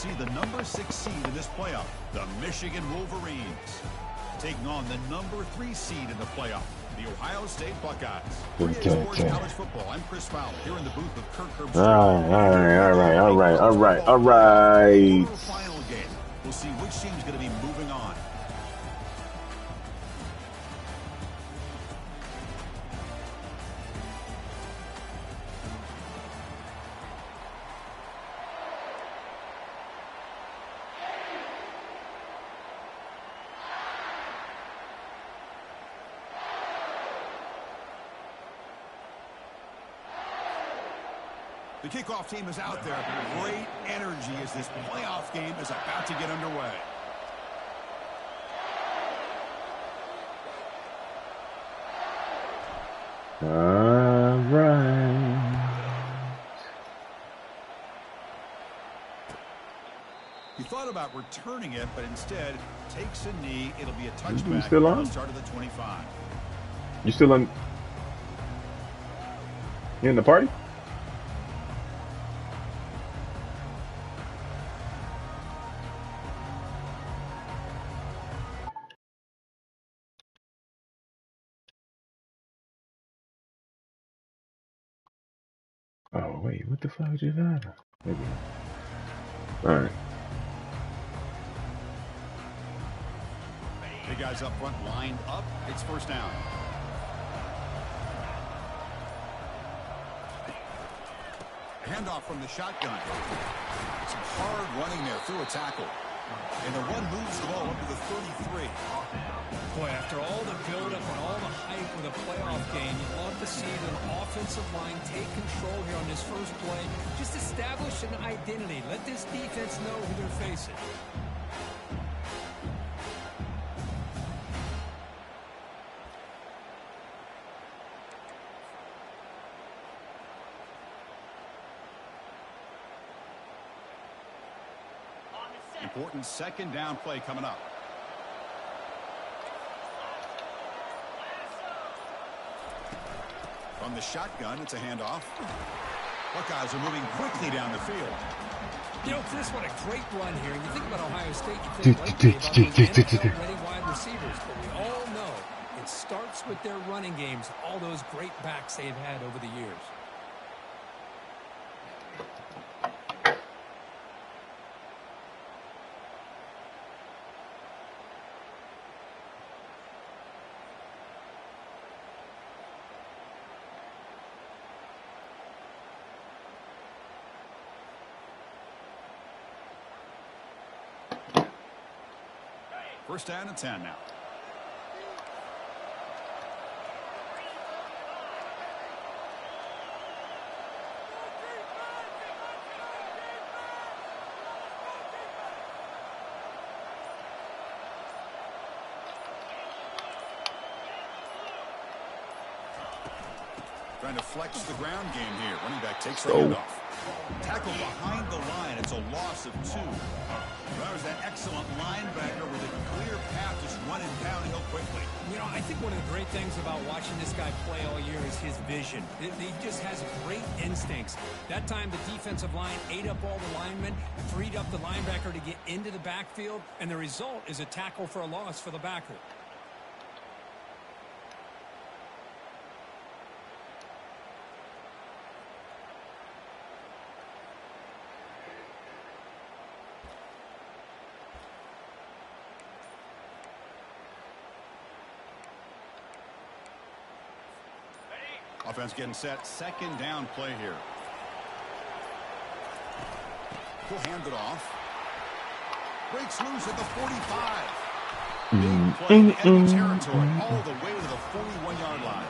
see the number 6 seed in this playoff, the Michigan Wolverines, taking on the number 3 seed in the playoff, the Ohio State Buckeyes. Sports College Football. I'm Chris Fowler here in the booth with Kirk Herbstreit. All right. Final game. We'll see which team's going to be moving on. The kickoff team is out there. Great energy as this playoff game is about to get underway. All right. He thought about returning it, but instead takes a knee. It'll be a touchback. You still on? Start of the 25. You still on? You in the party? Oh, wait, what the fuck just happened? Maybe. All right. The guys up front lined up. It's first down. Handoff from the shotgun. Some hard running there through a tackle. And the run moves the ball up to the 33. Boy, after all the build-up and all the hype with a playoff game, you love to see the offensive line take control here on this first play. Just establish an identity. Let this defense know who they're facing. Important second down play coming up. From the shotgun, it's a handoff. Buckeyes are moving quickly down the field. You know, Chris, what a great run here. You think about Ohio State, you think about those NFL-ready wide receivers, but we all know it starts with their running games, all those great backs they've had over the years. First down and 10 now. Trying to flex the ground game here. Running back takes the handoff. Tackle behind the line. It's a loss of 2. That was an excellent linebacker with a clear path just running downhill quickly. You know, I think one of the great things about watching this guy play all year is his vision. He just has great instincts. That time the defensive line ate up all the linemen, freed up the linebacker to get into the backfield, and the result is a tackle for a loss for the backer. Offense getting set. Second down play here. He'll hand it off. Breaks loose at the 45. Big play in enemy territory all the way to the 41-yard line.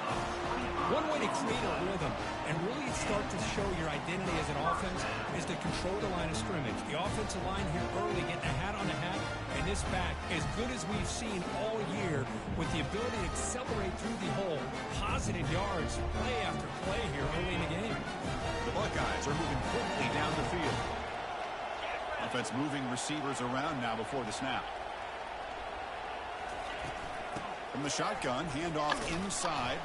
One way to create a rhythm and really start to show your identity as an offense is to control the line of scrimmage. The offensive line here early getting a hat on the hat, and this back, as good as we've seen all year, with the ability to accelerate through the hole, positive yards, play after play here early in the game. The Buckeyes are moving quickly down the field. Offense moving receivers around now before the snap. From the shotgun, handoff inside.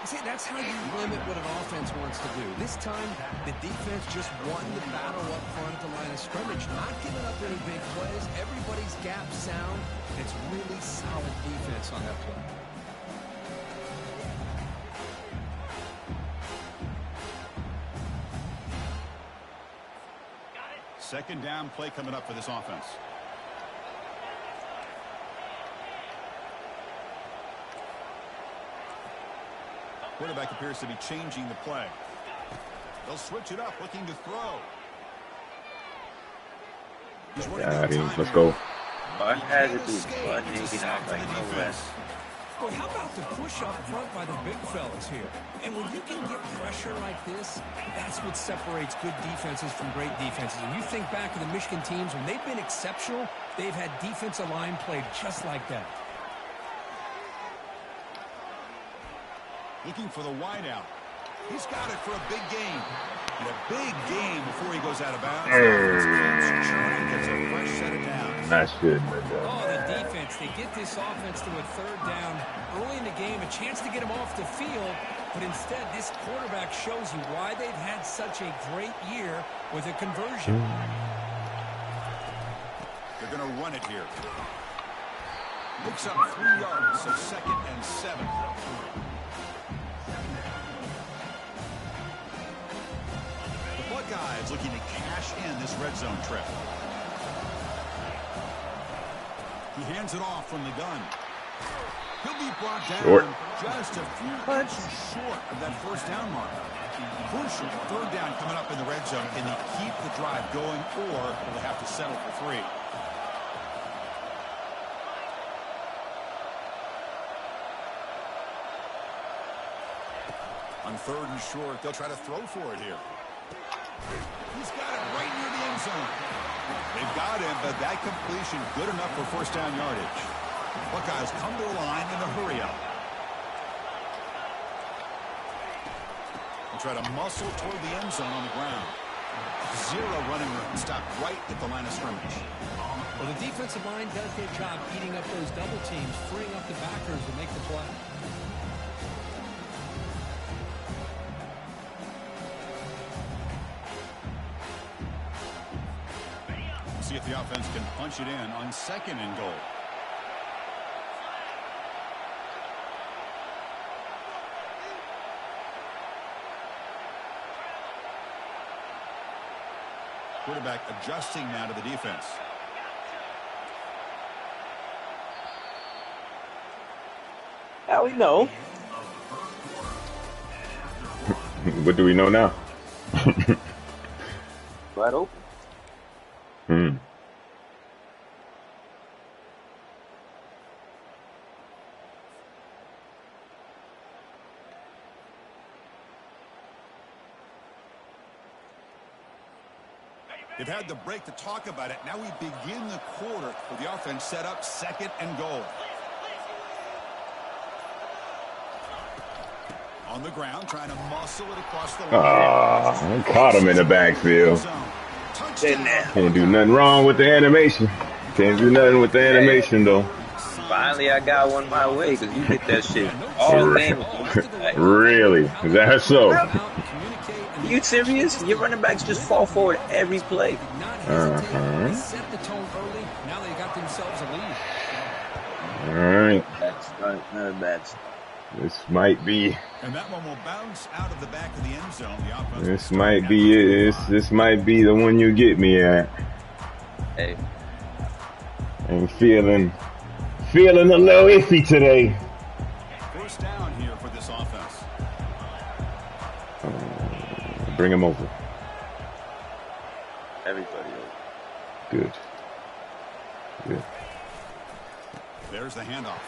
See, that's how you limit what an offense wants to do. This time, the defense just won the battle up front at the line of scrimmage, not giving up any big plays. Everybody's gap sound. It's really solid defense on that play. Second down play coming up for this offense. Quarterback appears to be changing the play. They'll switch it up, looking to throw. He's Let's go. I had to do but maybe not like no rest. Well, how about the push up front by the big fellas here? And when you can get pressure like this, that's what separates good defenses from great defenses. And you think back to the Michigan teams, when they've been exceptional, they've had defensive line played just like that. Looking for the wideout. He's got it for a big gain. And a big gain before he goes out of bounds. Gets a fresh set of downs. That's good. Oh, the defense. They get this offense to a third down early in the game, a chance to get him off the field. But instead, this quarterback shows you why they've had such a great year with a conversion. They're going to run it here. Picks up 3 yards, so 2nd and 7. Buckeyes looking to cash in this red zone trip. He hands it off from the gun. He'll be brought down just a few inches short of that first down mark. Crucial third down coming up in the red zone. Can they keep the drive going, or will they have to settle for 3? On 3rd and short, they'll try to throw for it here. He's got it right near the end zone. They've got him, but that completion good enough for first down yardage. Buckeyes come to the line in a hurry-up. They'll try to muscle toward the end zone on the ground. 0 running room, stopped right at the line of scrimmage. Well, the defensive line does their job eating up those double teams, freeing up the backers to make the play. See if the offense can punch it in on 2nd and goal. Quarterback adjusting now to the defense. How we know? What do we know now? Wide open. They've had the break to talk about it. Now we begin the quarter with the offense set up 2nd and goal. On the ground, trying to muscle it across the line. Caught him in the backfield. Can't do nothing wrong with the animation. Can't do nothing with the animation, though. Finally, I got one my way because you hit that shit all game. Really? Is that so? You serious? Your running backs just fall forward every play. They set the tone early. Now they got themselves a lead. All right. That's not a bad start. This might be. And that one will bounce out of the back of the end zone. The this might be it. This might be the one you get me at. Hey. I'm feeling a little iffy today. First down here for this offense. Bring him over. Everybody over. Good. There's the handoff.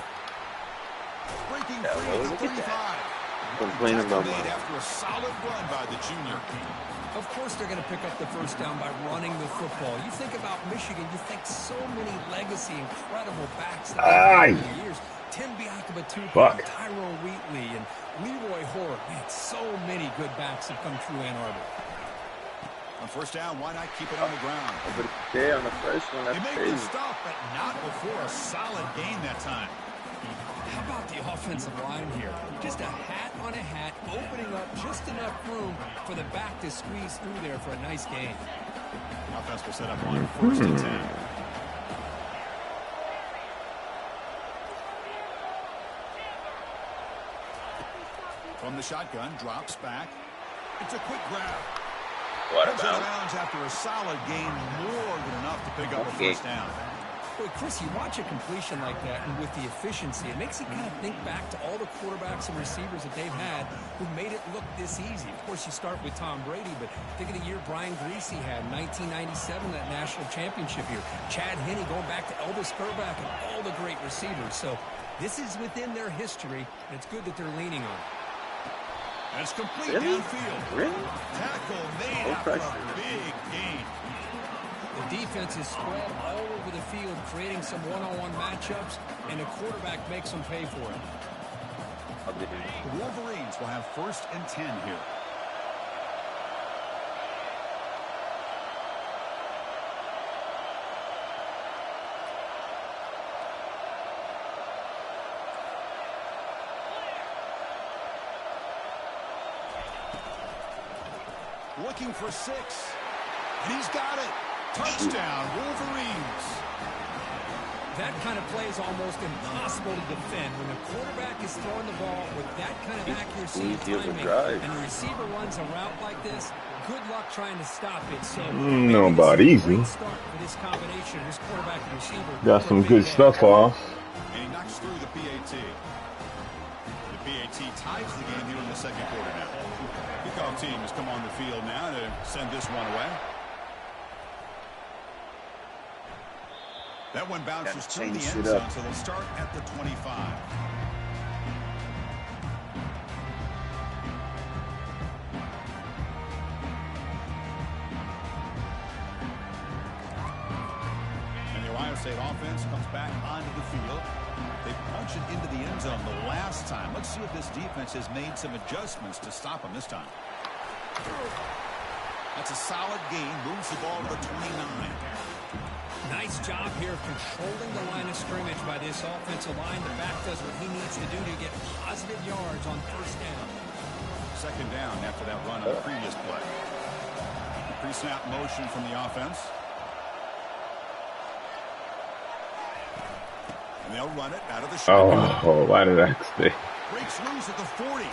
Breaking Yeah, free well, at look the at 35. that. Complaining about Made mine. after a solid run by the junior. Of course they're going to pick up the first down by running the football. You think about Michigan, you think so many legacy, incredible backs in the years. Tim Biakabatuka, Tyrone Wheatley, and Leroy Hoare. Man, so many good backs have come through Ann Arbor. On first down, why not keep it on the ground? But there on the first one, They that's make crazy. the stop, but not before a solid gain that time. How about the offensive line here? Just a hat on a hat, opening up just enough room for the back to squeeze through there for a nice gain. Offense will set up on 1st and 10. From the shotgun, drops back. It's a quick grab. What Comes about? out of bounds after a solid gain, more than enough to pick up a first down. Boy, Chris, you watch a completion like that, and with the efficiency, it makes you kind of think back to all the quarterbacks and receivers that they've had who made it look this easy. Of course, you start with Tom Brady, but think of the year Brian Greasy had, 1997, that national championship year. Chad Henne going back to Elvis Grbac and all the great receivers. So this is within their history, and it's good that they're leaning on it. And it's complete Really? downfield. Really? Tackle made after a big gain. The defense is spread all over the field, creating some one-on-one matchups, and the quarterback makes them pay for it. The Wolverines will have 1st and 10 here. Looking for 6. And he's got it. Touchdown, Wolverines. That kind of play is almost impossible to defend when the quarterback is throwing the ball with that kind of accuracy and timing, and the receiver runs a route like this. Good luck trying to stop it. So No, about easy. start for this combination, this quarterback and receiver. Got some good stuff off. And he knocks through the PAT. The PAT ties the game here in the second quarter now. Kickoff team has come on the field now to send this one away. That one bounces through the end zone, so they'll start at the 25. And the Ohio State offense comes back onto the field. They punch it into the end zone the last time. Let's see if this defense has made some adjustments to stop them this time. That's a solid gain. Moves the ball to the 29. Nice job here of controlling the line of scrimmage by this offensive line. The back does what he needs to do to get positive yards on 1st down. 2nd down after that run on the previous play. Pre-snap motion from the offense. And they'll run it out of the shotgun. Oh, why did I stay? Breaks loose at the 40.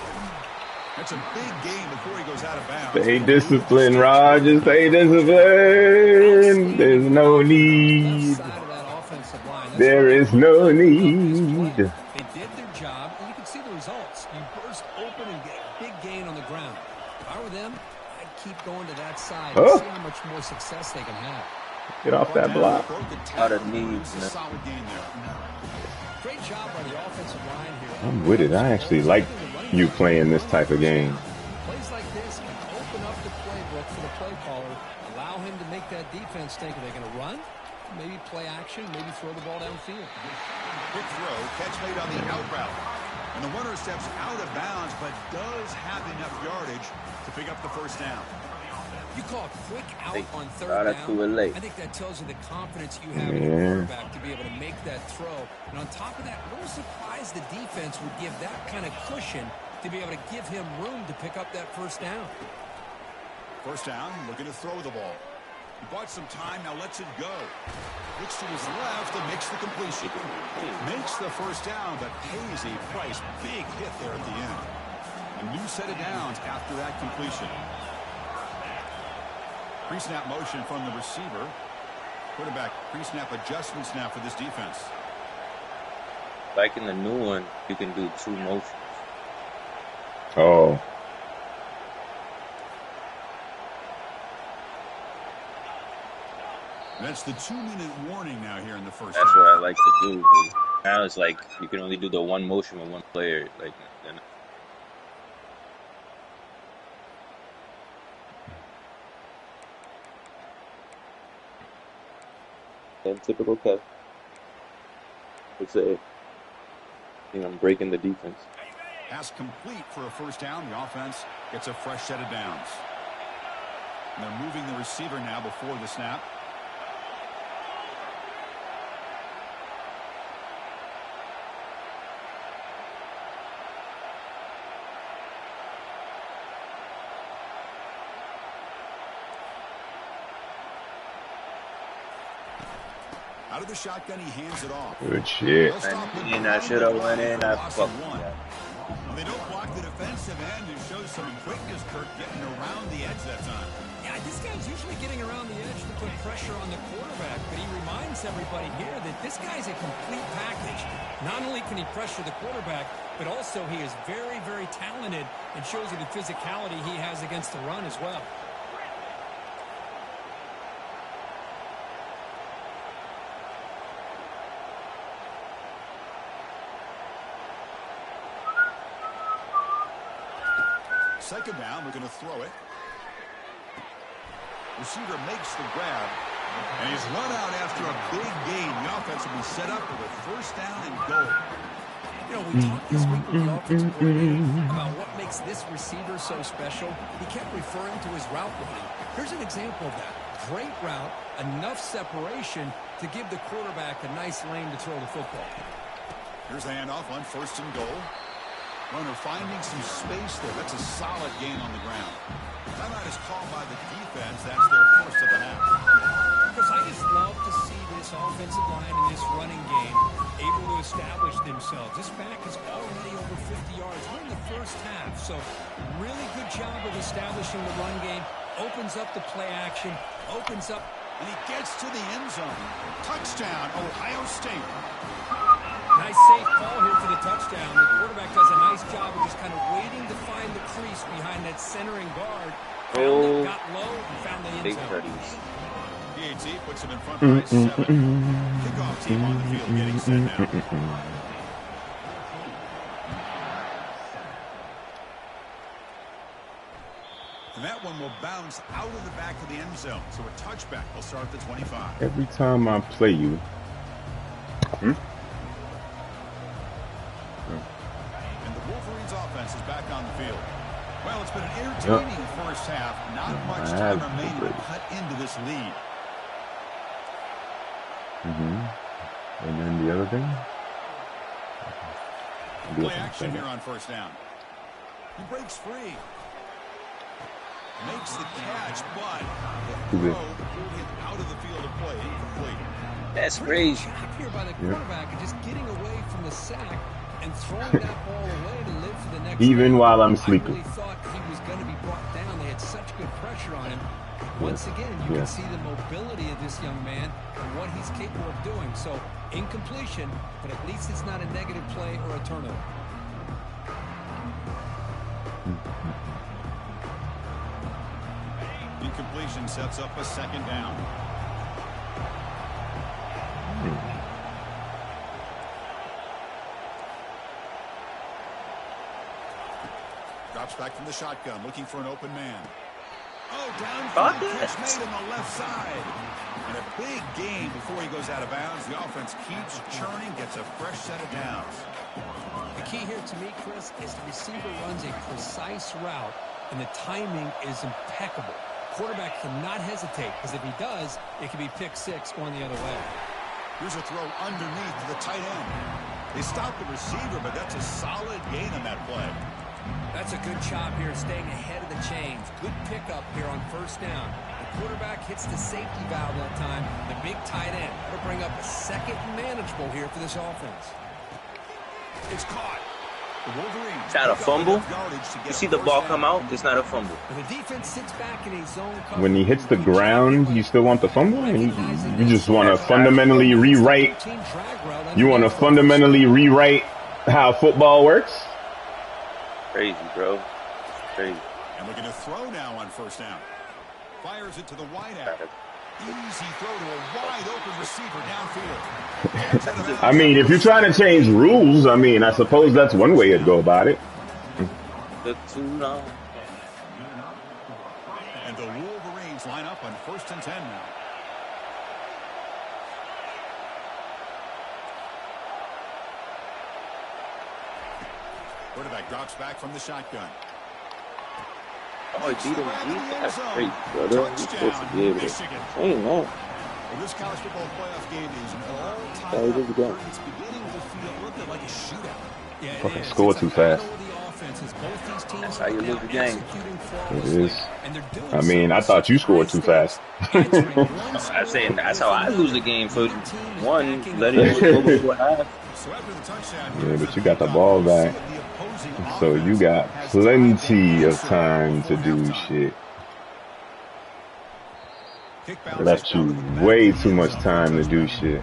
That's a big gain before he goes out of bounds. Stay disciplined, Roger. Stay disciplined. There's no need. There is no need. They did their job, and you can see the results. You burst open and get a big gain on the ground. If I were them, I'd keep going to that side and see how much more success they can have. Get off that block. Out of needs, man. Solid gain there. Great job by the offensive line here. I'm with it. I actually like you playing this type of game. Plays like this can open up the playbook for the play caller, allow him to make that defense think, are they going to run? Maybe play action, maybe throw the ball downfield. Quick throw, catch made on the out route. And the runner steps out of bounds, but does have enough yardage to pick up the 1st down. You call a quick out on 3rd down. I think that tells you the confidence you have in your quarterback to be able to make that throw. And on top of that, a little surprised the defense would give that kind of cushion to be able to give him room to pick up that 1st down. 1st down, looking to throw the ball. He bought some time, now lets it go. Looks to his left and makes the completion. Makes the 1st down, but pays a price. Big hit there at the end. A new set of downs after that completion. Pre-snap motion from the receiver. Quarterback pre-snap adjustments now for this defense. Like in the new one, you can do 2 motions. Oh. That's the 2-minute warning now here in the 1st. That's what I like to do. Now it's like you can only do the 1 motion with 1 player. Like, and typical cut. It's a, I'm breaking the defense. Pass complete for a 1st down. The offense gets a fresh set of downs. And they're moving the receiver now before the snap. Out of the shotgun, he hands it off. Good shit. And I should have went in. I fucked. Well, they don't block the defensive end who shows some quickness, Kirk, getting around the edge that time. Yeah, this guy's usually getting around the edge to put pressure on the quarterback, but he reminds everybody here that this guy's a complete package. Not only can he pressure the quarterback, but also he is very, very talented and shows you the physicality he has against the run as well. Second down, we're going to throw it. Receiver makes the grab, and he's run out after a big gain. The offense will be set up with a first down and goal. You know, we talked this week with the offensive coordinator about what makes this receiver so special. He kept referring to his route running. Here's an example of that. Great route, enough separation to give the quarterback a nice lane to throw the football. Here's the handoff on first and goal. Runner finding some space there. That's a solid gain on the ground. Timeout is called by the defense. That's their first of the half. Because I just love to see this offensive line in this running game able to establish themselves. This back is already over 50 yards. We're in the first half, so really good job of establishing the run game. Opens up the play action, opens up. And he gets to the end zone. Touchdown, Ohio State. Nice safe call here for the touchdown. The quarterback does a nice job of just kind of waiting to find the crease behind that centering guard. Got low and found the end zone. PAT puts him in front by 7. Kickoff team on the field getting set now. And that one will bounce out of the back of the end zone. So a touchback will start at the 25. Every time I play you. And the Wolverines offense is back on the field. Well, it's been an entertaining first half. Not much time remaining to cut into this lead. And then the other thing? Play action here on first down. He breaks free. Makes the catch, but the throw pulled him out of the field of play. Incomplete. That's crazy. Shot here by the quarterback and just getting away from the sack and throwing that ball away to live for the next Even round. while I'm sleeping. I really thought he was going to be brought down. They had such good pressure on him. Once again, you can see the mobility of this young man and what he's capable of doing. So, incompletion, but at least it's not a negative play or a turnover. Incompletion sets up a second down. Drops back from the shotgun, looking for an open man. Oh, downfield catch made on the left side. And a big gain before he goes out of bounds. The offense keeps churning, gets a fresh set of downs. The key here to me, Chris, is the receiver runs a precise route, and the timing is impeccable. Quarterback cannot hesitate, because if he does, it could be pick six going the other way. Here's a throw underneath to the tight end. They stop the receiver, but that's a solid gain on that play. That's a good job here, staying ahead of the chains. Good pickup here on first down. The quarterback hits the safety valve that time. The big tight end will bring up a second manageable here for this offense. It's caught. The Wolverines. It's not a fumble. You see the ball come out, it's not a fumble. The defense sits back in a zone cover. When he hits the ground, you still want the fumble? You just want to fundamentally rewrite. You want to fundamentally rewrite how football works? Crazy, bro. Crazy. And we're going to throw now on first down. Fires it to the wide out. Easy throw to a wide open receiver downfield. I mean, if you're trying to change rules, I mean, I suppose that's one way to go about it. Look too long. And the Wolverines line up on first and 10 now. Quarterback drops back from the shotgun. Oh, he beat him deep. That's great, brother. He's supposed to be able to. Ain't no. Well, this college football playoff game is all tied up. It's beginning to feel a little bit like a shootout. Fucking score too fast. That's how you lose the game. It is. I mean, I thought you scored too fast. I'm saying that's how I lose the game. For one, let it go before half. Yeah, but you got the ball back. So you got plenty of time to do shit. Left you way too much time to do shit.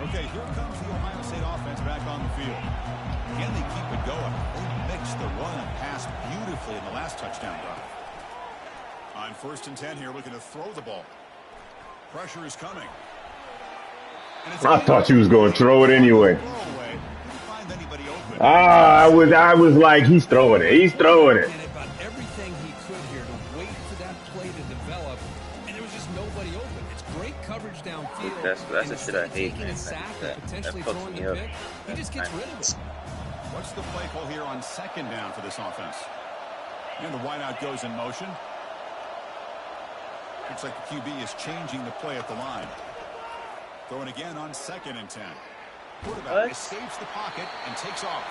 Okay, here comes the Ohio State offense back on the field. Can they keep it going? They mixed the run and pass beautifully in the last touchdown drive. On 1st and 10 here, looking to throw the ball. Pressure is coming. I thought you was going to throw it anyway. I was like, he's throwing it. He's throwing it. About everything he could here to wait for that play to develop, and there was just nobody open. It's great coverage downfield. That's the shit I hate, man. Potentially throwing the pick. He just gets rid of it. What's the play call here on 2nd down for this offense? And the wideout goes in motion. Looks like the QB is changing the play at the line. Throwing again on 2nd and 10. Quarterback escapes the pocket and takes off.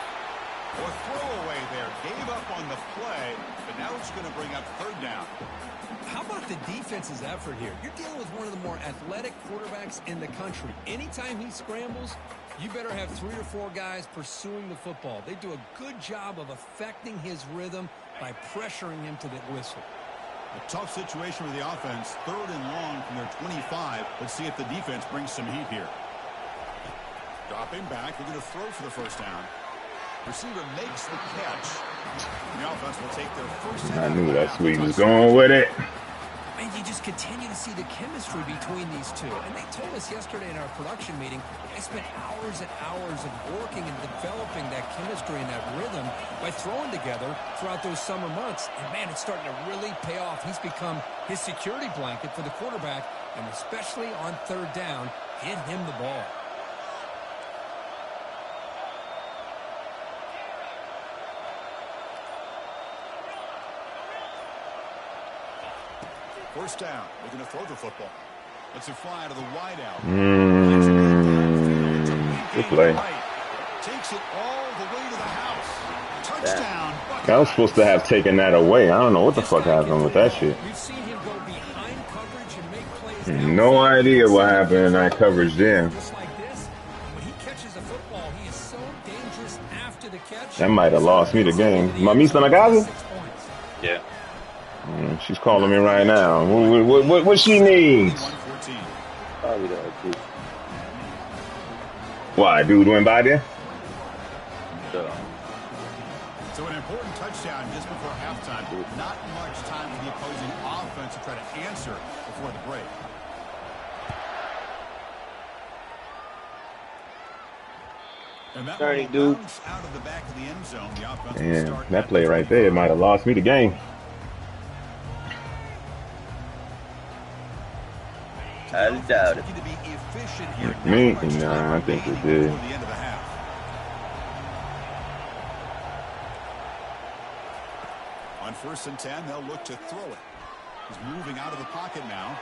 Or throwaway there. Gave up on the play, but now it's going to bring up 3rd down. How about the defense's effort here? You're dealing with one of the more athletic quarterbacks in the country. Anytime he scrambles, you better have 3 or 4 guys pursuing the football. They do a good job of affecting his rhythm by pressuring him to the whistle. A tough situation for the offense. 3rd and long from their 25. Let's see if the defense brings some heat here. Dropping back. We're going to throw for the 1st down. Receiver makes the catch. The offense will take their first. I knew that's where he was going with it. And you just continue to see the chemistry between these two. And they told us yesterday in our production meeting, they spent hours and hours of working and developing that chemistry and that rhythm by throwing together throughout those summer months. And, man, it's starting to really pay off. He's become his security blanket for the quarterback, and especially on 3rd down, get him the ball. First down. We're going to throw the football. Let's it fly to the wideout. Good play. Takes it all the way to the house. Touchdown. I was supposed to have taken that away. I don't know what the fuck happened with that shit. We've seen him go behind coverage and make plays. No idea what happened in that coverage there. Just like this, when he catches the football, he is so dangerous after the catch. That might have lost me the game. Mamisa Nagazi? Yeah. She's calling me right now. What she needs? Probably that, dude. Why, dude went by there? So an important touchdown just before halftime. Not much time for the opposing offense to try to answer before the break. And that Sorry, dude. out of the back of the end zone. The offense Damn, that play right there might have lost me the game. I doubt it. Me? Nah, I think it did. On 1st and 10, they'll look to throw it. He's moving out of the pocket now.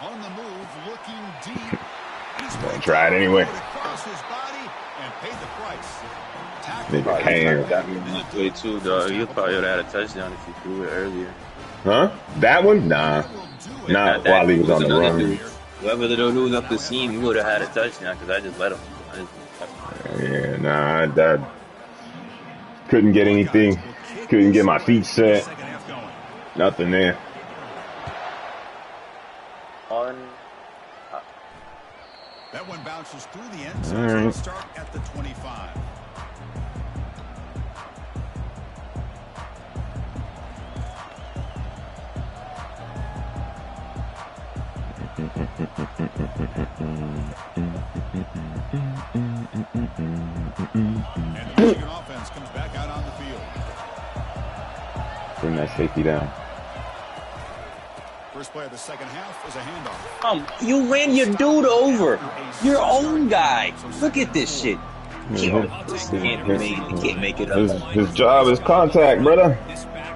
On the move, looking deep. Gonna try it anyway. Across his body and paid the price. Nigga can. Got me in that play too, dog. You probably would have had a touchdown if you threw it earlier. Huh? That one? Nah. Not while he was on the run. Dude. Whoever the dude was up the seam, he would have had a touchdown because I just let him. Yeah, nah, I couldn't get anything. Couldn't get my feet set. Nothing there. That one bounces through the end zone. So let's start at the 25. And the Michigan offense comes back out on the field. Bring that safety down. First play of the second half is a handoff. You ran your dude over. Your own guy. Look at this shit. He can't make it up. His job is contact, brother.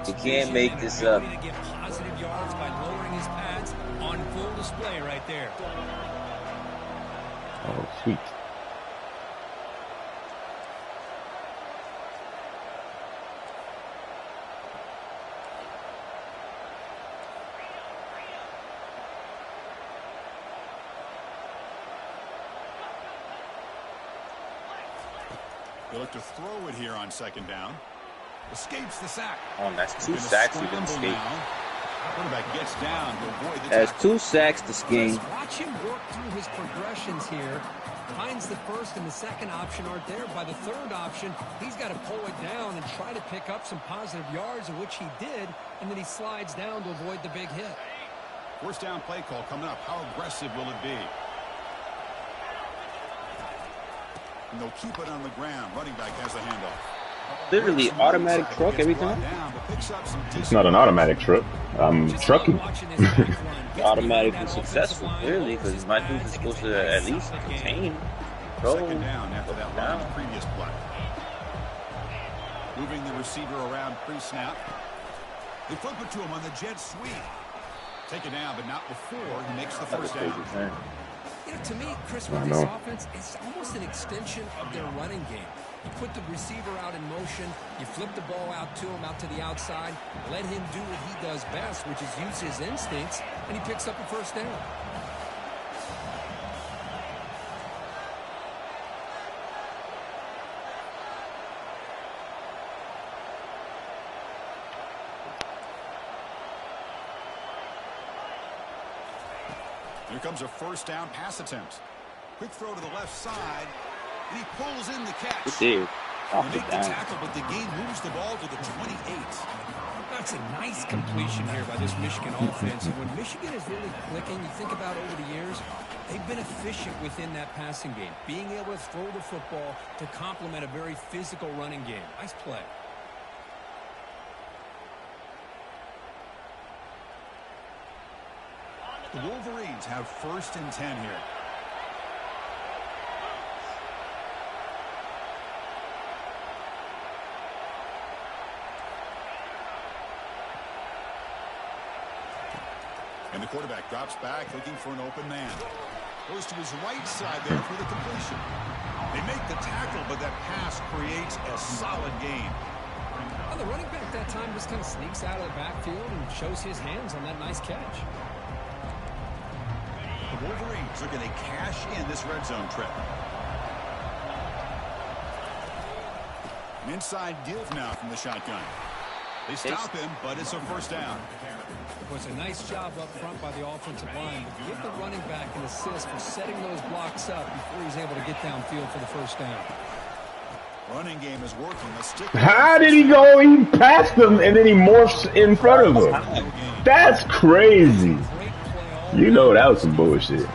You can't make this up. positive yards by lowering his pads on full display right there. Oh, sweet. They look to throw it here on second down. Escapes the sack. Oh, that's 2 sacks you can escape. Quarterback gets down to avoid the That's tackle. 2 sacks this game. Watch him work through his progressions here. Finds the first and the second option aren't there. By the third option, he's got to pull it down and try to pick up some positive yards, of which he did, and then he slides down to avoid the big hit. First down play call coming up. How aggressive will it be? And they'll keep it on the ground. Running back has the handoff. Literally automatic truck every time. It's not an automatic truck. I'm trucking. Automatically successful, clearly, because my dude is supposed to at least contain. Second down after that line of previous play. Moving the receiver around pre-snap. They flip it to him on the jet sweep. Take it down, but not before he makes the first down. You know, to me, Chris, with this offense, it's almost an extension of their running game. You put the receiver out in motion, you flip the ball out to him, out to the outside, let him do what he does best, which is use his instincts, and he picks up a first down. Here comes a first down pass attempt. Quick throw to the left side. And he pulls in the catch. Good save. They make the tackle, but the game moves the ball to the 28. That's a nice completion here by this Michigan offense. And when Michigan is really clicking, you think about over the years, they've been efficient within that passing game. Being able to throw the football to complement a very physical running game. Nice play. The Wolverines have first and 10 here. And the quarterback drops back, looking for an open man. Goes to his right side there for the completion. They make the tackle, but that pass creates a solid gain. Well, the running back that time just kind of sneaks out of the backfield and shows his hands on that nice catch. The Wolverines are going to cash in this red zone trip. An inside deal now from the shotgun. They stop him, but it's a first down. It was a nice job up front by the offensive line. But give the running back an assist for setting those blocks up before he's able to get downfield for the first down. Running game is working. How did he go? He passed him, and then he morphs in front of him. That's crazy. You know that was some bullshit.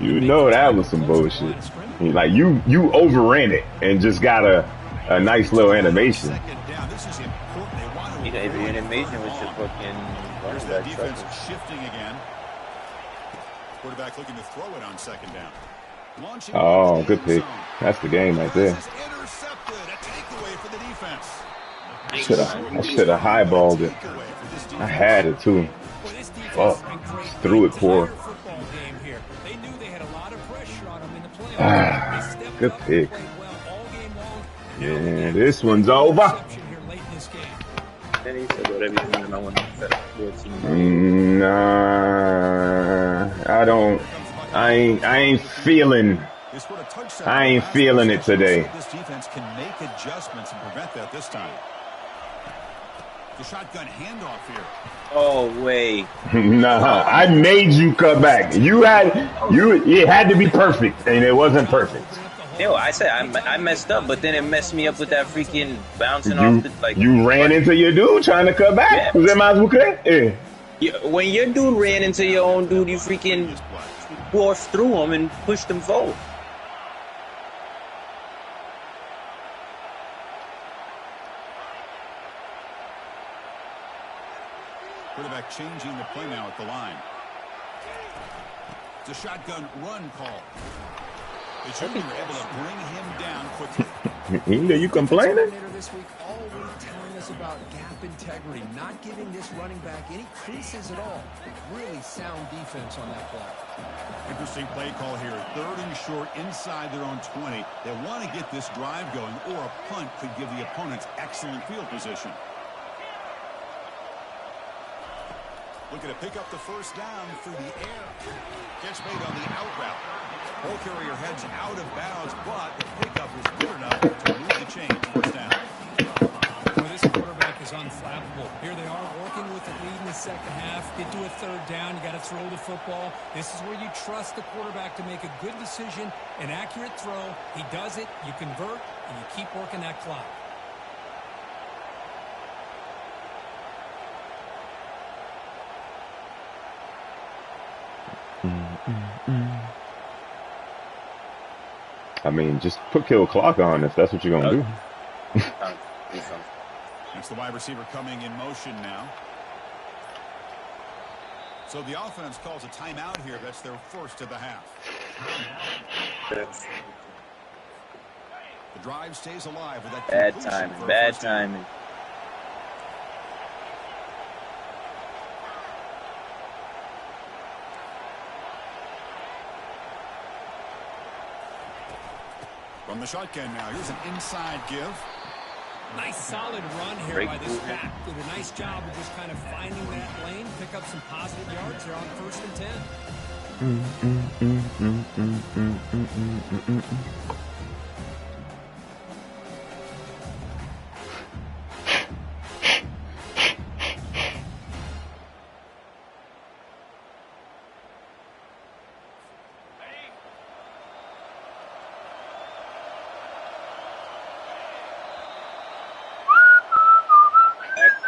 You know that was some bullshit. Like you overran it and just got a nice little animation. The animation was just fucking running back defense shifting again. Quarterback looking to throw it on second down. Oh, good pick. That's the game right there. Intercepted. A takeaway for the defense. I should have highballed it. I had it too. Oh, threw it poor. Good pick. Yeah, this one's over. Nah, I ain't feeling it today. This defense can make adjustments and prevent that this time. The shotgun handoff here. Oh wait. Nah, I made you cut back. It had to be perfect, and it wasn't perfect. Yo, I said I messed up, but then it messed me up with that freaking bouncing off the like. You ran into your dude trying to cut back. Yeah. When your dude ran into your own dude, you freaking forced through him and pushed him forward. Quarterback changing the play now at the line. It's a shotgun run call. The junior able to bring him down quickly. Either you complaining? This week always telling us about gap integrity, not giving this running back any creases at all. Really sound defense on that play. Interesting play call here. 3rd and short inside their own 20. They want to get this drive going, or a punt could give the opponents excellent field position. Looking to pick up the first down through the air. Catch made on the out route. Ball carrier heads out of bounds, but the pickup was good enough to move the chain. First down. Well, this quarterback is unflappable. Here they are working with the lead in the second half. Get to a 3rd down. You got to throw the football. This is where you trust the quarterback to make a good decision, an accurate throw. He does it. You convert, and you keep working that clock. I mean, just put kill clock on if that's what you're going to do. That's the wide receiver coming in motion now. So the offense calls a timeout here. That's their first of the half. The drive stays alive with that bad timing. Bad timing. From the shotgun now, here's an inside give. Nice solid run here by this back. Did a nice job of just kind of finding that lane, pick up some positive yards here on 1st and 10.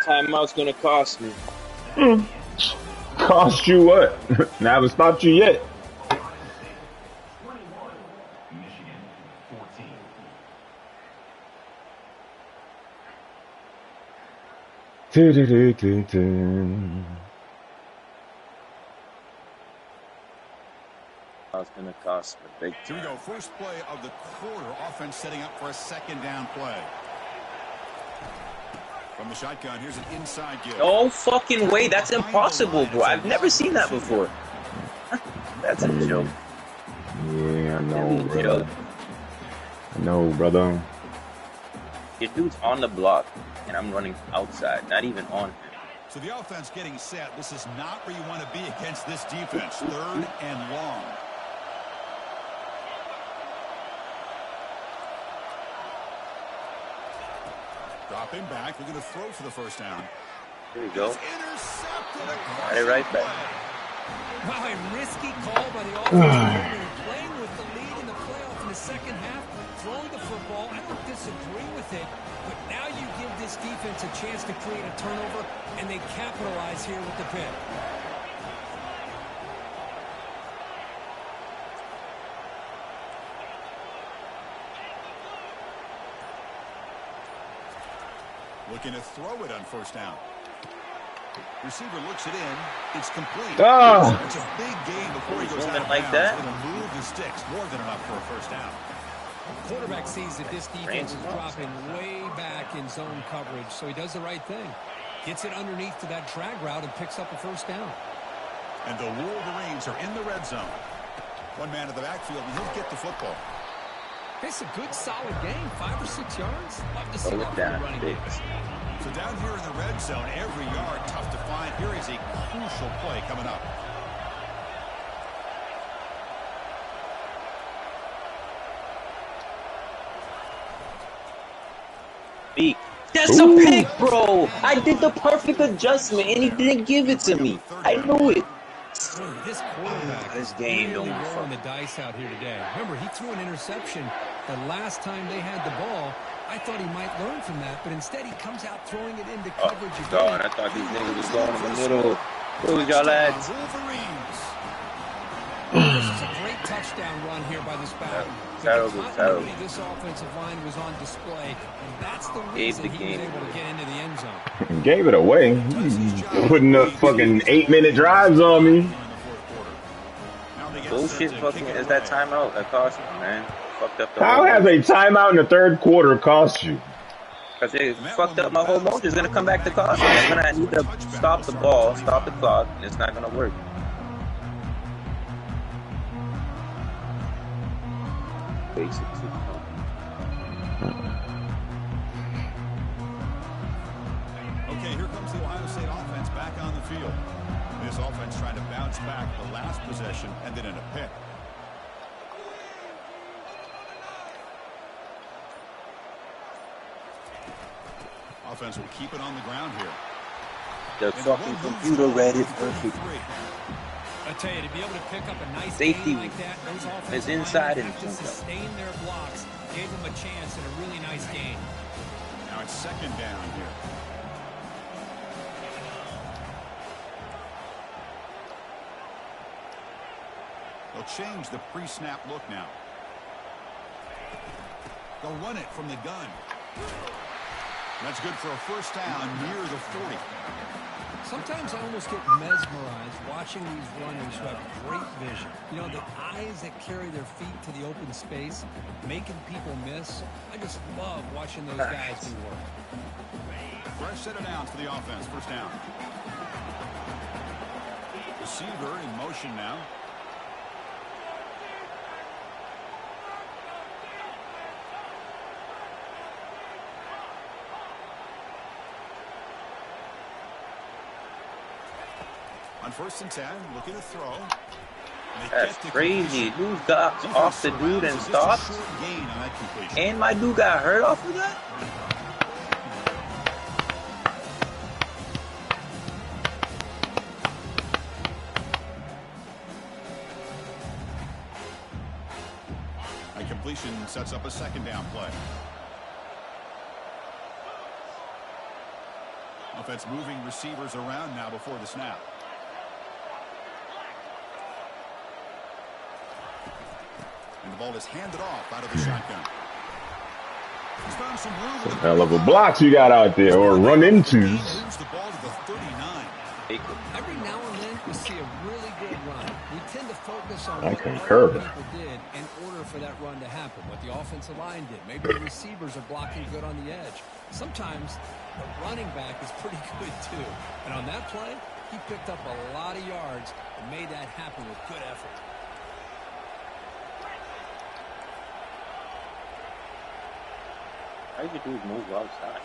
Timeout's gonna cost me. Cost you what? I haven't stopped you yet. It's gonna cost me big time. Here we go. First play of the quarter. Offense setting up for a 2nd down play. From the shotgun, here's an inside give. No fucking way. That's impossible, bro. I've never seen that before. That's a joke. Yeah, I know, brother. I know, brother. Your dude's on the block, and I'm running outside, not even on him. So the offense getting set. This is not where you want to be against this defense. 3rd and long. Dropping back, we're going to throw for the first down. Here we go. Got it right back. Wow, a risky call by the offense. Playing with the lead in the playoff in the second half, throwing the football. I don't disagree with it, but now you give this defense a chance to create a turnover, and they capitalize here with the pick. Looking to throw it on 1st down. Receiver looks it in. It's complete. Oh. It's a big game before he goes out of like bounds. that. It'll move the sticks. More than enough for a 1st down. Quarterback sees that this defense is dropping way back in zone coverage, so he does the right thing. Gets it underneath to that drag route and picks up a 1st down. And the Wolverines are in the red zone. One man in the backfield, and he'll get the football. It's a good, solid game. 5 or 6 yards. Love to see Throw it that down, running big. backs. So down here in the red zone, every yard tough to find. Here is a crucial play coming up. Beat. That's a pick, bro. I did the perfect adjustment, and he didn't give it to me. I knew it. This quarterback This is game really don't rolling fuck. the dice out here today. Remember, he threw an interception the last time they had the ball. I thought he might learn from that, but instead he comes out throwing it into coverage again. God, I thought these niggas was going in the middle. Where was y'all at? This is a great touchdown run here by this back. Terrible. This offensive line was on display, and that's the Gave reason the he was game able to get into the end zone. Gave it away. Putting up fucking 8-minute drives on me. Bullshit fucking is that timeout that cost me, man. fucked up the How has a timeout in the third quarter cost you? Because it fucked up my whole motion. It's going to come back to cost me. I'm going to need to stop the ball, stop the clock, and it's not going to work. Basics. Okay, here comes the Ohio State offense back on the field. This offense trying to bounce back. The last possession ended in a pick. Offense will keep it on the ground here. The fucking computer read it perfect. I tell you, to be able to pick up a nice safety like that, those is inside and to sustain their blocks, gave them a chance in a really nice game. Now it's second down here. They'll change the pre-snap look now. They'll run it from the gun. That's good for a first down near the 40. Sometimes I almost get mesmerized watching these runners who have great vision. You know, the eyes that carry their feet to the open space, making people miss. I just love watching those guys do work. Fresh set of downs for the offense. First down. Receiver in motion now. On 1st and 10, looking to throw. That's crazy. Dude got off the dude and stopped. And my dude got hurt off of that? A completion sets up a second down play. Offense moving receivers around now before the snap. And the ball is handed off out of the shotgun. He's found some room. Some hell of a blocks you got out there, or run into. Moves the ball to the 39. Every now and then we see a really good run. We tend to focus on I what concur. other people did in order for that run to happen. What the offensive line did. Maybe the receivers are blocking good on the edge. Sometimes the running back is pretty good too. And on that play, he picked up a lot of yards and made that happen with good effort. How you do move outside?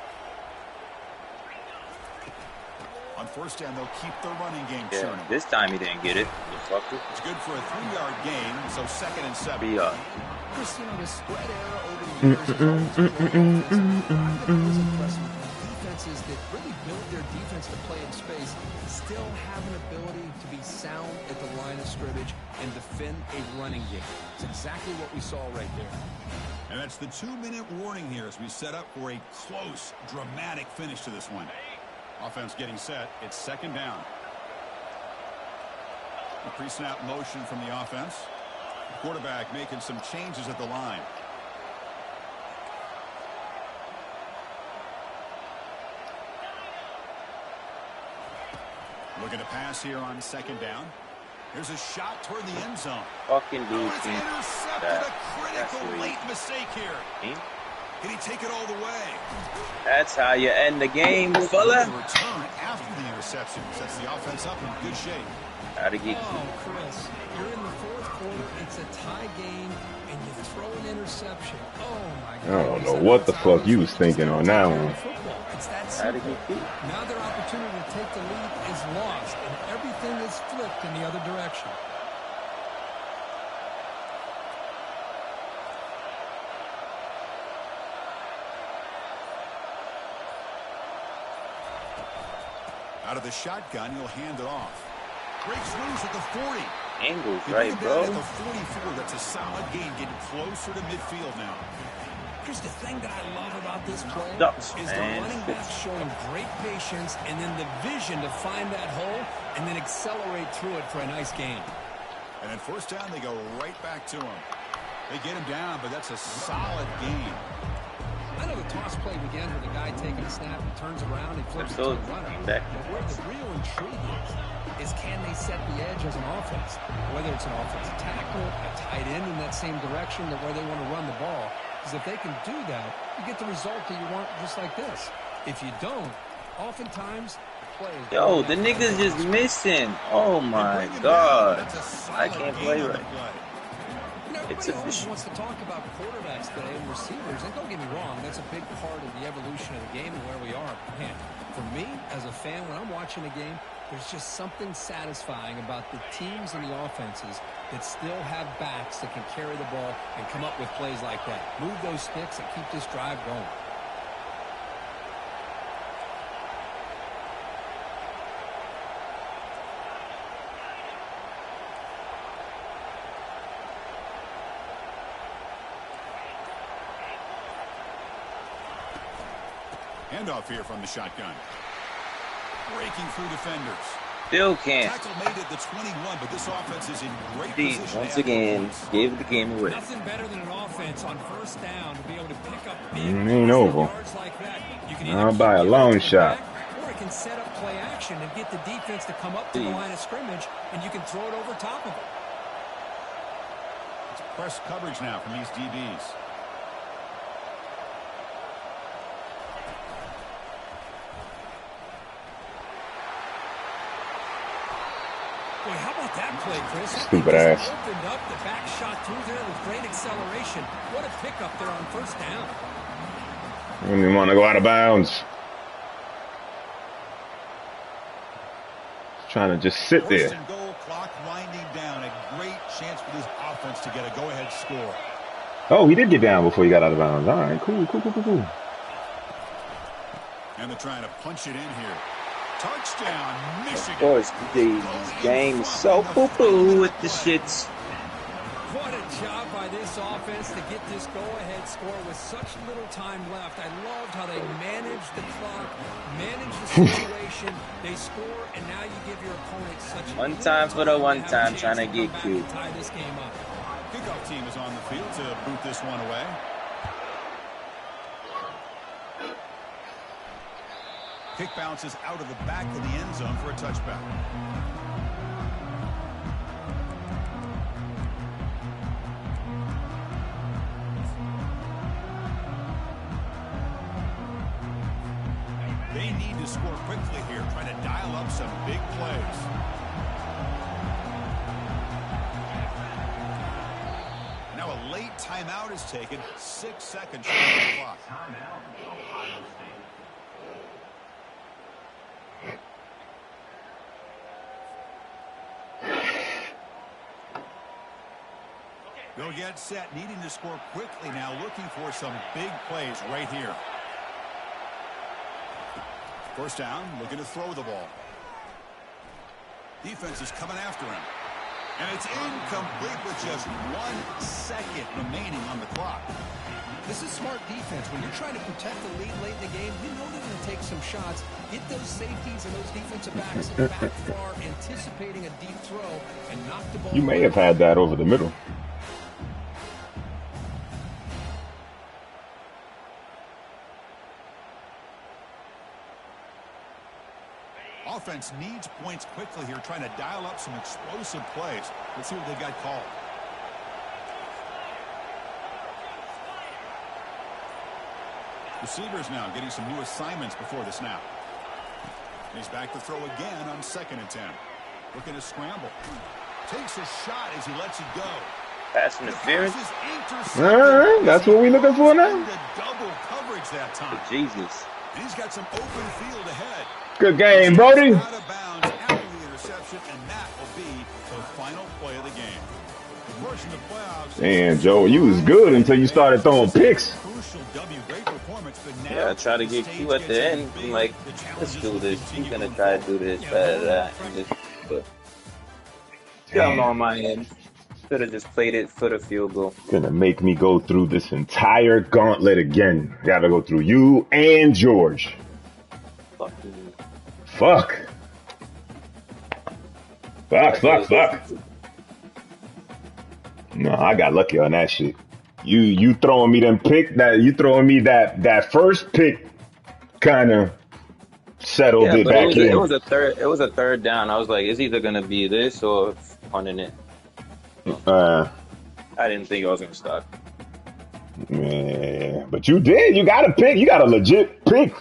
On first down, they'll keep the running game churning. This time he didn't get it. It's good for a 3-yard gain, so 2nd and 7. 3 yards. Chris, you know, the spread error over the years is always a great impressive. Defenses that really build their defense to play in space still have an ability to be sound at the line of scrimmage and defend a running game. It's exactly what we saw right there. And that's the 2-minute warning here as we set up for a close, dramatic finish to this one. Offense getting set. It's second down. A pre-snap motion from the offense. Quarterback making some changes at the line. Looking to pass here on second down. Here's a shot toward the end zone. Fucking dude. It's intercepted. A critical late mistake here. Can he take it all the way? That's how you end the game, fella. The return after the interception sets the offense up in good shape. Gotta get Chris, you're in the 4th quarter. It's a tie game, and you throw an interception. Oh, my God. I don't know what the fuck you was thinking on that one. It's that simple. Now their opportunity to take the lead is lost, and everything is flipped in the other direction. Out of the shotgun, he'll hand it off. Breaks loose at the 40. Angles, right, bro? At the 44, that's a solid gain, getting closer to midfield now. Here's the thing that I love about this play is the running back showing great patience and then the vision to find that hole and then accelerate through it for a nice gain. And then first down, they go right back to him. They get him down, but that's a solid gain. I know the talk pass play begins with a guy taking a snap and turns around and flips it to the runner. But where the real intrigue is can they set the edge as an offense? Whether it's an offensive tackle, a tight end in that same direction that where they want to run the ball. Because if they can do that, you get the result that you want just like this. If you don't, oftentimes, yo, the nigga's just missing. Oh my God. I can't play right. Everybody always wants to talk about quarterbacks today and receivers, and don't get me wrong, that's a big part of the evolution of the game and where we are. Man, for me, as a fan, when I'm watching a game, there's just something satisfying about the teams and the offenses that still have backs that can carry the ball and come up with plays like that. Move those sticks and keep this drive going. Handoff here from the shotgun. Breaking through defenders. Still can't. Tackle made at the 21, but this offense is in great position. Once again, gave the game away. Nothing better than an offense on first down to be able to pick up big ain't over. yards like that. You can I'll buy a long shot. Or it can set up play action and get the defense to come up to the line of scrimmage, and you can throw it over top of it. It's press coverage now from these DBs. Boy, how about that play, Chris? Stupid ass. Opened up, the back shot through there with great acceleration. What a pickup there on first down. I didn't want to go out of bounds. Trying to just sit there. First and goal, clock winding down. A great chance for this offense to get a go-ahead score. Oh, he did get down before he got out of bounds. All right, cool. And they're trying to punch it in here. Touchdown, Michigan. Of course, the game is so poo-poo with the shits. What a job by this offense to get this go-ahead score with such little time left. I loved how they managed the clock, managed the situation. They score, and now you give your opponent such one time for the one time, trying to get cute. Tie this game up. Kickoff team is on the field to boot this one away. Kick bounces out of the back of the end zone for a touchback. They need to score quickly here, trying to dial up some big plays. Now a late timeout is taken. 6 seconds on the clock. Timeout, Ohio State. They'll get set, needing to score quickly now, looking for some big plays right here. First down, looking to throw the ball. Defense is coming after him. And it's incomplete with just 1 second remaining on the clock. This is smart defense. When you're trying to protect the lead late in the game, you know they're going to take some shots, get those safeties and those defensive backs back far, anticipating a deep throw, and knock the ball. You may have had that over the middle. Offense needs points quickly here, trying to dial up some explosive plays. Let's see what they've got called. Receivers now getting some new assignments before the snap. He's back to throw again on 2nd and 10. Looking to scramble. Takes a shot as he lets it go. Pass interference. That's what we're looking for now. Double coverage that time. Jesus. And he's got some open field ahead. Good game, Brody. Out of bounds after the interception, and that will be the final play of the game. Of course, in the playoffs. Man, Joe, you was good until you started throwing picks. Crucial W, great performance, but now Yeah, I try to get Q at the end. I'm like, let's do this. He's gonna try to do this, but yeah, I'm on my end. Should have just played it for the field goal. Gonna make me go through this entire gauntlet again. Gotta go through you and George. Fuck. No, I got lucky on that shit. You throwing me that first pick kind of settled Yeah, it but back in. it was a third down. I was like, it's either gonna be this or punting it. So Uh, I didn't think I was gonna stop. yeah, but you did. You got a pick. You got a legit pick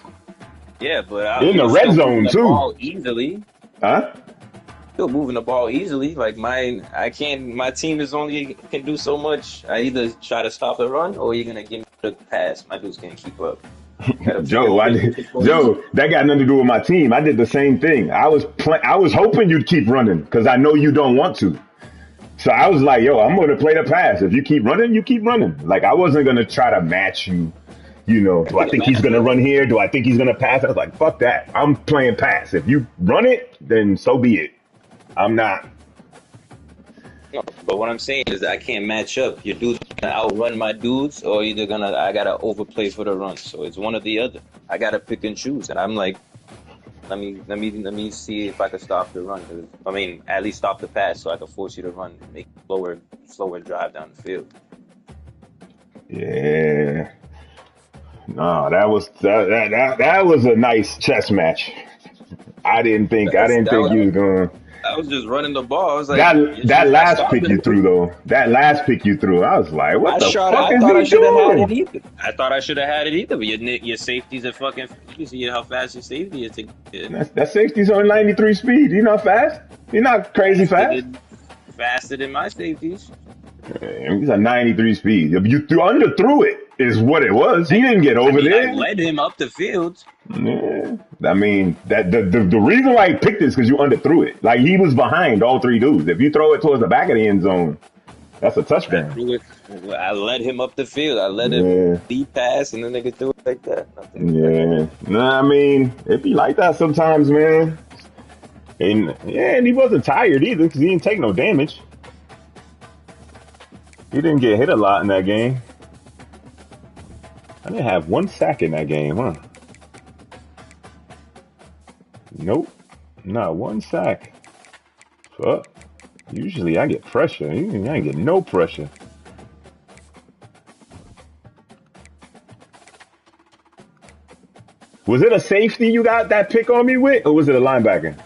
Yeah, but in we the were red still moving zone the too. ball easily. Huh? Still moving the ball easily. Like I can't. My team is only can do so much. I either try to stop the run or you're gonna give me the pass. My dudes can't keep up. Gotta Joe, easy. That got nothing to do with my team. I did the same thing. I was hoping you'd keep running because I know you don't want to. So I was like, yo, I'm going to play the pass. If you keep running, you keep running. Like I wasn't going to try to match you. You know, do I think he's going to run here? Do I think he's going to pass? I was like, fuck that. I'm playing pass. If you run it, then so be it. I'm not. No, but what I'm saying is I can't match up. Your dude's gonna outrun my dudes, or I gotta overplay for the run. So it's one or the other. I gotta pick and choose, and I'm like, let me see if I can stop the run. I mean, at least stop the pass, so I can force you to run, and make slower drive down the field. Yeah. No, that was a nice chess match. I didn't think you was going. I was just running the ball. I was like, that last pick you threw though. That last pick you threw, I was like, what the fuck is he doing? I thought I should have had it either. But your safety's a fucking. You see how fast your safety is. That safety's on 93 speed. He's not fast. He's not crazy fast. Faster than my safeties. He's a 93 speed. You underthrew it. Is what it was. He didn't get over there. I led him up the field. Yeah. I mean, that the reason why he picked it is because you underthrew it. Like he was behind all three dudes. If you throw it towards the back of the end zone, that's a touchdown. I led him up the field. I let him deep pass, and then they could do it like that. Yeah. Nah, I mean, it'd be like that sometimes, man. And he wasn't tired either because he didn't take no damage. He didn't get hit a lot in that game. I didn't have one sack in that game, huh? Nope, not one sack. Fuck. Usually I get pressure. I ain't get no pressure. Was it a safety you got that pick on me with, or was it a linebacker?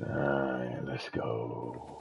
Alright, let's go.